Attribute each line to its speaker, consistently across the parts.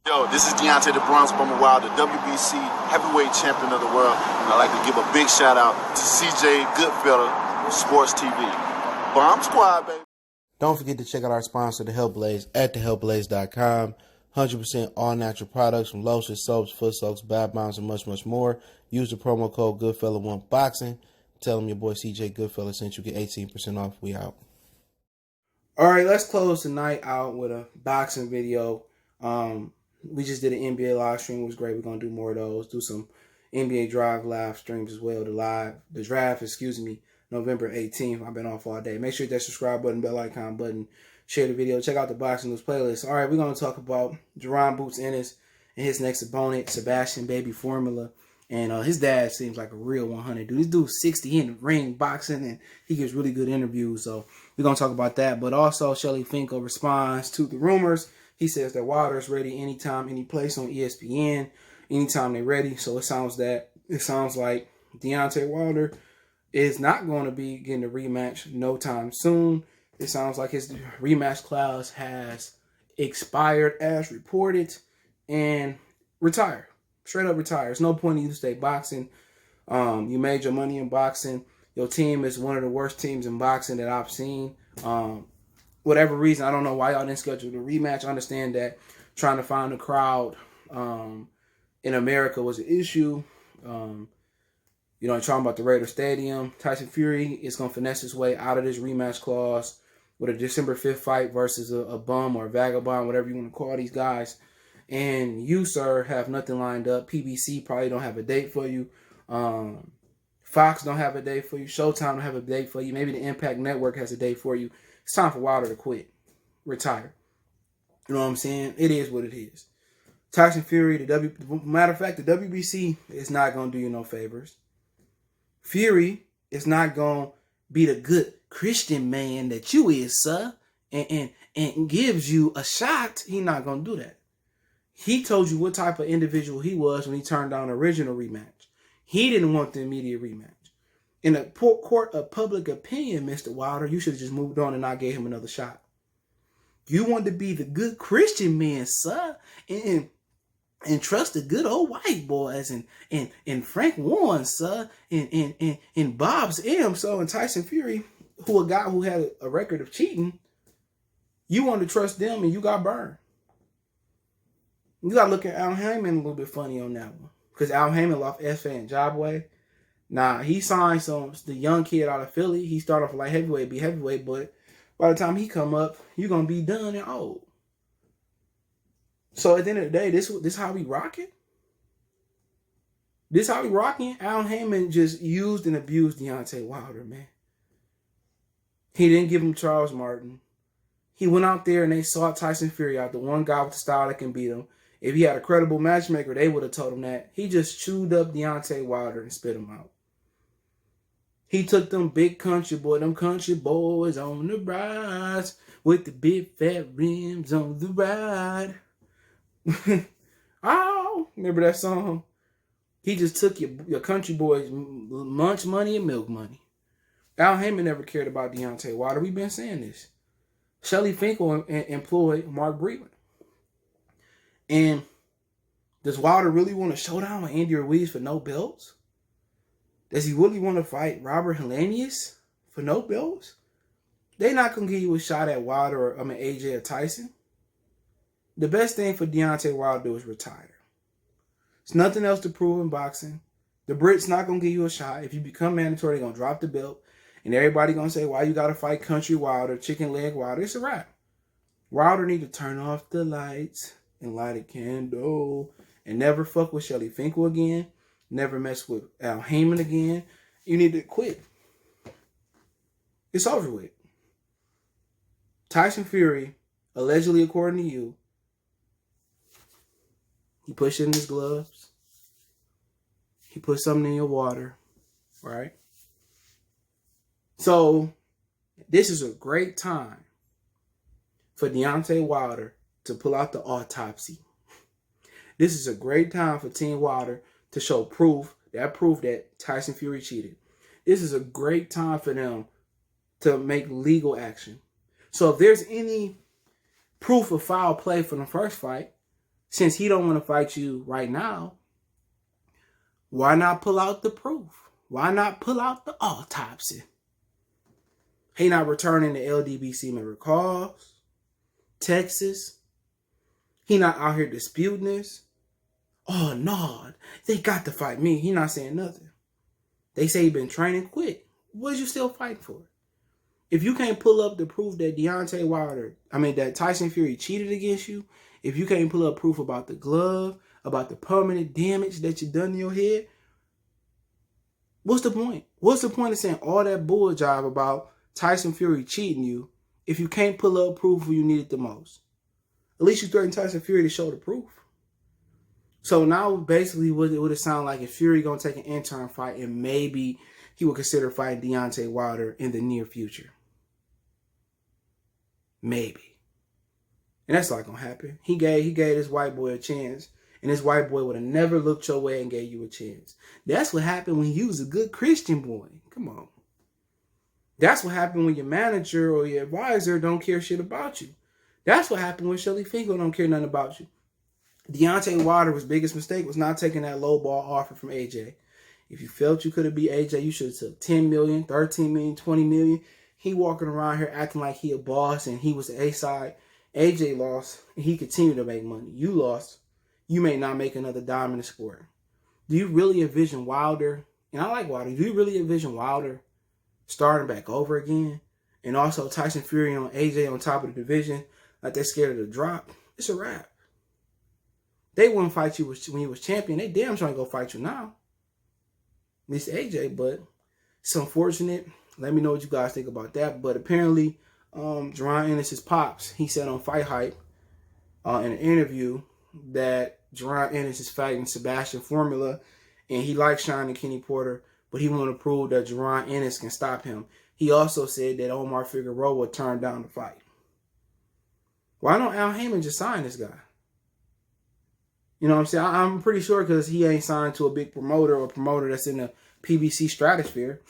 Speaker 1: Yo, this is Deontay the Bronx Bomber Wild, the WBC heavyweight champion of the world. And I'd like to give a big shout out to CJ Goodfella, Sports TV. Bomb Squad, baby.
Speaker 2: Don't forget to check out our sponsor, The Health Blaze, at thehealthblaze.com. 100% all natural products from lotions, soaps, foot soaks, bath bombs, and much, much more. Use the promo code Goodfella1Boxing. Tell them your boy CJ Goodfella sent you, get 18% off. We out. All right, let's close the night out with a boxing video. We just did an NBA live stream. It was great. We're going to do more of those. Do some NBA Drive live streams as well. The draft, November 18th. I've been off all day. Make sure you hit that subscribe button, bell icon button. Share the video. Check out the Boxing News playlist. All right, we're going to talk about Jaron Boots Ennis and his next opponent, Sebastian Baby Formella. And his dad seems like a real 100 dude. This dude's 60 in the ring boxing, and he gives really good interviews. So we're going to talk about that. But also, Shelly Finkel responds to the rumors. He says that Wilder's ready anytime, any place on ESPN, anytime they're ready. So it sounds like Deontay Wilder is not going to be getting a rematch no time soon. It sounds like his rematch clause has expired as reported and retired. Straight up retired. There's no point in you to stay boxing. You made your money in boxing. Your team is one of the worst teams in boxing that I've seen. Whatever reason, I don't know why y'all didn't schedule the rematch. I understand that trying to find a crowd in America was an issue. Talking about the Raider Stadium. Tyson Fury is going to finesse his way out of this rematch clause with a December 5th fight versus a bum or a vagabond, whatever you want to call these guys. And you, sir, have nothing lined up. PBC probably don't have a date for you. Fox don't have a date for you. Showtime don't have a date for you. Maybe the Impact Network has a date for you. It's time for Wilder to quit. Retire. You know what I'm saying? It is what it is. Tyson Fury, matter of fact, the WBC is not going to do you no favors. Fury is not going to be the good Christian man that you is, sir, and gives you a shot. He's not going to do that. He told you what type of individual he was when he turned down the original rematch. He didn't want the immediate rematch. In a court of public opinion, Mr. Wilder, you should have just moved on and not gave him another shot. You wanted to be the good Christian man, sir, and trust the good old white boys and Frank Warren, sir, and Bob's M, so, and Tyson Fury, a guy who had a record of cheating. You wanted to trust them, and you got burned. You got to look at Al Heyman a little bit funny on that one, because Al Heyman lost F.A. and Jobway. Now, he signed the young kid out of Philly. He started off like heavyweight, be heavyweight, but by the time he come up, you're going to be done and old. So at the end of the day, this how we rocking? This how we rocking? Al Heyman just used and abused Deontay Wilder, man. He didn't give him Charles Martin. He went out there and they sought Tyson Fury out, the one guy with the style that can beat him. If he had a credible matchmaker, they would have told him that. He just chewed up Deontay Wilder and spit him out. He took them country boys on the rise with the big fat rims on the ride. Oh, remember that song? He just took your country boys' lunch money and milk money. Al Heyman never cared about Deontay Wilder. We've been saying this. Shelly Finkel employed Mark Breland. And does Wilder really want to showdown with Andy Ruiz for no belts? Does he really want to fight Robert Helenius for no belts? They're not going to give you a shot at Wilder or AJ or Tyson. The best thing for Deontay Wilder to do is retire. There's nothing else to prove in boxing. The Brits not going to give you a shot. If you become mandatory, they're going to drop the belt. And everybody going to say, why you got to fight Country Wilder, Chicken Leg Wilder? It's a wrap. Wilder need to turn off the lights and light a candle and never fuck with Shelly Finkel again. Never mess with Al Heyman again. You need to quit. It's over with. Tyson Fury, allegedly according to you, he put shit in his gloves. He put something in your water. Right? So, this is a great time for Deontay Wilder to pull out the autopsy. This is a great time for Team Wilder to show proof that Tyson Fury cheated. This is a great time for them to make legal action. So if there's any proof of foul play from the first fight, Since he don't want to fight you right now, why not pull out the proof? Why not pull out the autopsy? He not returning the LDBC member calls, texts. He not out here disputing this. Oh, no, they got to fight me. He not saying nothing. They say he been training, quit. What is you still fighting for? If you can't pull up the proof that that Tyson Fury cheated against you, if you can't pull up proof about the glove, about the permanent damage that you done to your head, what's the point? What's the point of saying all that bull job about Tyson Fury cheating you if you can't pull up proof where you need it the most? At least you threatened Tyson Fury to show the proof. So now basically what it would sound like if Fury going to take an interim fight and maybe he would consider fighting Deontay Wilder in the near future. Maybe. And that's not going to happen. He gave this white boy a chance, and this white boy would have never looked your way and gave you a chance. That's what happened when you was a good Christian boy. Come on. That's what happened when your manager or your advisor don't care shit about you. That's what happened when Shelly Finkel don't care nothing about you. Deontay Wilder's biggest mistake was not taking that low ball offer from AJ. If you felt you could have beat AJ, you should have took 10 million, 13 million, 20 million. He walking around here acting like he a boss and he was the A-side. AJ lost and he continued to make money. You lost. You may not make another dime in the sport. Do you really envision Wilder? And I like Wilder. Do you really envision Wilder starting back over again? And also Tyson Fury on AJ on top of the division like they're scared of the drop? It's a wrap. They wouldn't fight you when you was champion. They damn trying to go fight you now. At least AJ, but it's unfortunate. Let me know what you guys think about that. But apparently, Jaron Ennis' pops, he said on Fight Hype in an interview that Jaron Ennis is fighting Sebastian Formella, and he likes Sean and Kenny Porter, but he want to prove that Jaron Ennis can stop him. He also said that Omar Figueroa turned down the fight. Why don't Al Heyman just sign this guy? You know what I'm saying? I'm pretty sure because he ain't signed to a big promoter or a promoter that's in the PBC stratosphere.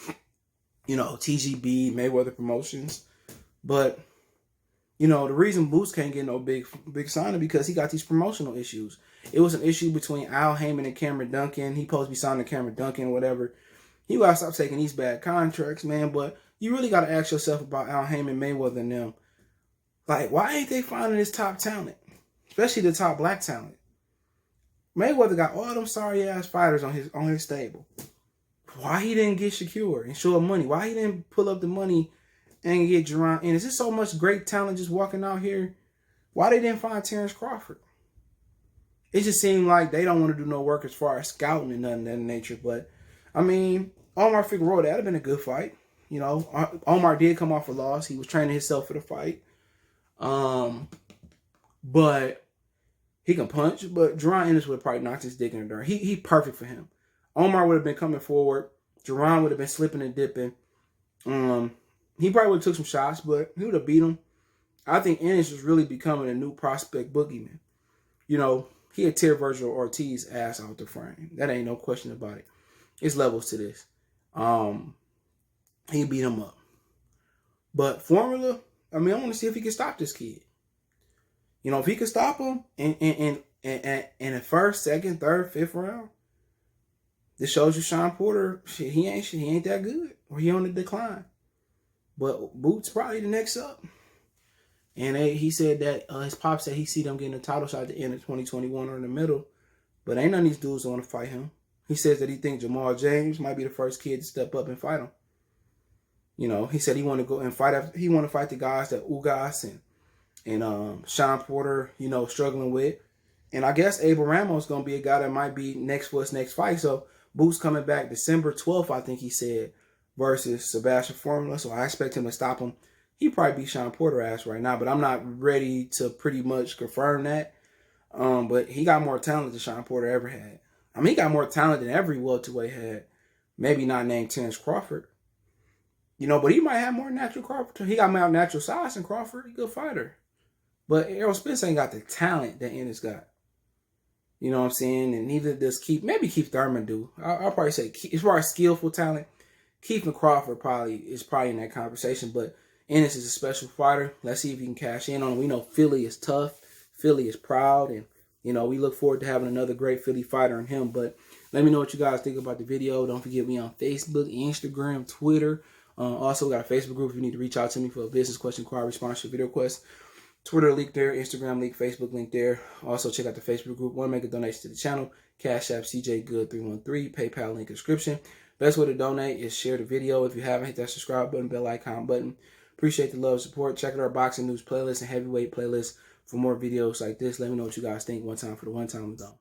Speaker 2: You know, TGB, Mayweather Promotions. But, you know, the reason Boots can't get no big signing because he got these promotional issues. It was an issue between Al Heyman and Cameron Duncan. He supposed to be signing to Cameron Duncan or whatever. You got to stop taking these bad contracts, man. But you really got to ask yourself about Al Heyman, Mayweather, and them. Like, why ain't they finding this top talent? Especially the top black talent. Mayweather got all them sorry-ass fighters on his stable. Why he didn't get Shakur and show up money? Why he didn't pull up the money and get Jaron? And is there so much great talent just walking out here? Why they didn't find Terrence Crawford? It just seemed like they don't want to do no work as far as scouting and nothing of that nature. But, I mean, Omar Figueroa, that would have been a good fight. You know, Omar did come off a loss. He was training himself for the fight. But he can punch, but Jaron Ennis would have probably knocked his dick in the dirt. He perfect for him. Omar would have been coming forward. Jaron would have been slipping and dipping. He probably would have took some shots, but he would have beat him. I think Ennis is really becoming a new prospect boogeyman. You know, he had tear Virgil Ortiz's ass out the frame. That ain't no question about it. It's levels to this. He beat him up. But Formula, I mean, I want to see if he can stop this kid. You know, if he could stop him in the first, second, third, fifth round, this shows you Sean Porter, shit, he ain't that good. Or he on the decline. But Boots probably the next up. And he said that his pop said he see them getting a title shot at the end of 2021 or in the middle. But ain't none of these dudes want to fight him. He says that he thinks Jamal James might be the first kid to step up and fight him. You know, he said he want to go and fight. He want to fight the guys that Ugas and Sean Porter, you know, struggling with. And I guess Abel Ramos is going to be a guy that might be next for his next fight. So Boots coming back December 12th, I think he said, versus Sebastian Formella. So I expect him to stop him. He probably beat Sean Porter ass right now, but I'm not ready to pretty much confirm that. But he got more talent than Sean Porter ever had. I mean, he got more talent than every welterweight had. Maybe not named Terrence Crawford. You know, but he might have more natural Crawford. He got more natural size than Crawford. He's a good fighter. But Errol Spence ain't got the talent that Ennis got. You know what I'm saying? And neither does Keith. Maybe Keith Thurman do. I'll probably say, as far as skillful talent, Keith and Crawford is probably in that conversation. But Ennis is a special fighter. Let's see if he can cash in on him. We know Philly is tough. Philly is proud. And, You know, we look forward to having another great Philly fighter in him. But let me know what you guys think about the video. Don't forget me on Facebook, Instagram, Twitter. Also, got a Facebook group if you need to reach out to me for a business question, inquiry, sponsorship, video request. Twitter link there, Instagram link, Facebook link there. Also, check out the Facebook group. Want to make a donation to the channel? Cash App CJGood313, PayPal link description. Best way to donate is share the video. If you haven't, hit that subscribe button, bell icon button. Appreciate the love and support. Check out our boxing news playlist and heavyweight playlist for more videos like this. Let me know what you guys think. One time for the one time, we go.